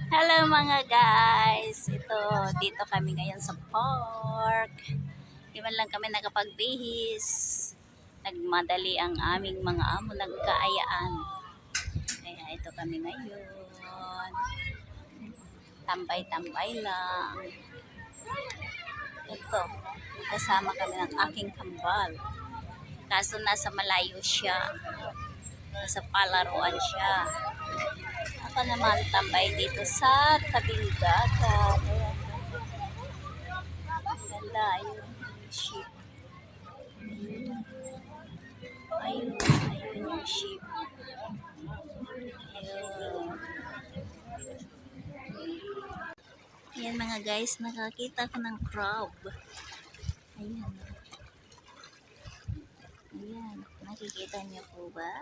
Hello mga guys! Dito kami ngayon sa park. Di man lang kami nakapagbihis. Nagmadali ang aming mga amo nagkaayaan. Kaya ito kami ngayon. Tambay-tambay lang. Ito, kasama kami ng aking kambal. Kaso nasa malayo siya. Nasa palaruan siya. Ako naman tambay dito sa tabing dagat. Ganda, ayun yung ship. Ayun yung ship. Ayun. Ayan mga guys, nakakita ko ng crab. Ayan. Ayan, nakikita niyo po ba?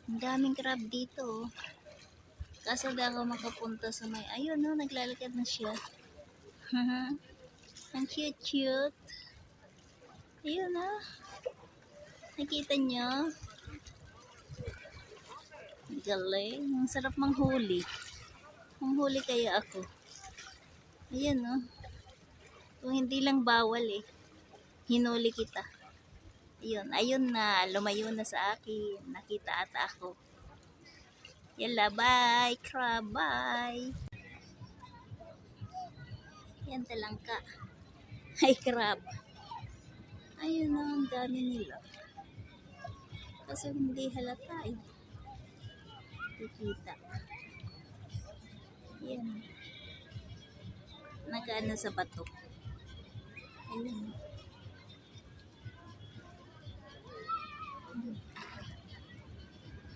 Ang daming crab dito. Kaso di ako makapunta sa may... Ayun, no, naglalakad na siya. Ang cute-cute. Ayun, no. Nakita nyo? Galing. Ang sarap manghuli. Manghuli kaya ako. Ayan, no. Kung hindi lang bawal eh. Hinuli kita. Ayun na. Lumayo na sa akin. Nakita ata ako. Yala, bye. Crab, bye. Yan talangka. Ay, crab. Ayun na, ang dami nila. Kasi hindi halata eh. Kikita. Yan. Nakaano sa bato. Ayun.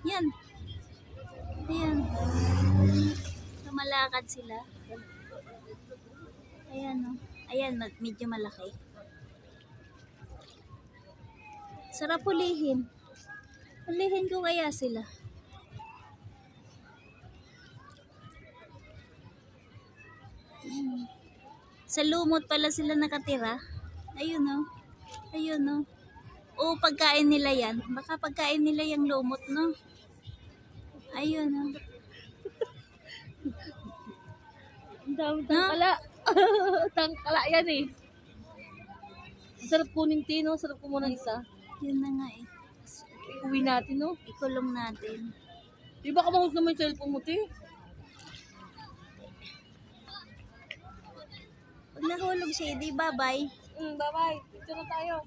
Yan. Ayan. Lumalakad sila. Ayan, no. Ayan, medyo malaki. Sarap hulihin. Hulihin ko kaya sila. Ayan. Sa lumot pala sila nakatira. Ayun, no. Ayun, no. O, pagkain nila yan. Baka pagkain nila yung lumot, no. Ayun, no. Ang dami tangkala. Tangkala yan eh. Ang sarap kuning tino, sarap ko muna isa. Yun na nga eh. Uwi natin, no? Ikulong natin. Di ba kamahog naman yung cellphone mo, ti? Pag nahulog siya, di bye-bye. Bye-bye. Picture na tayo.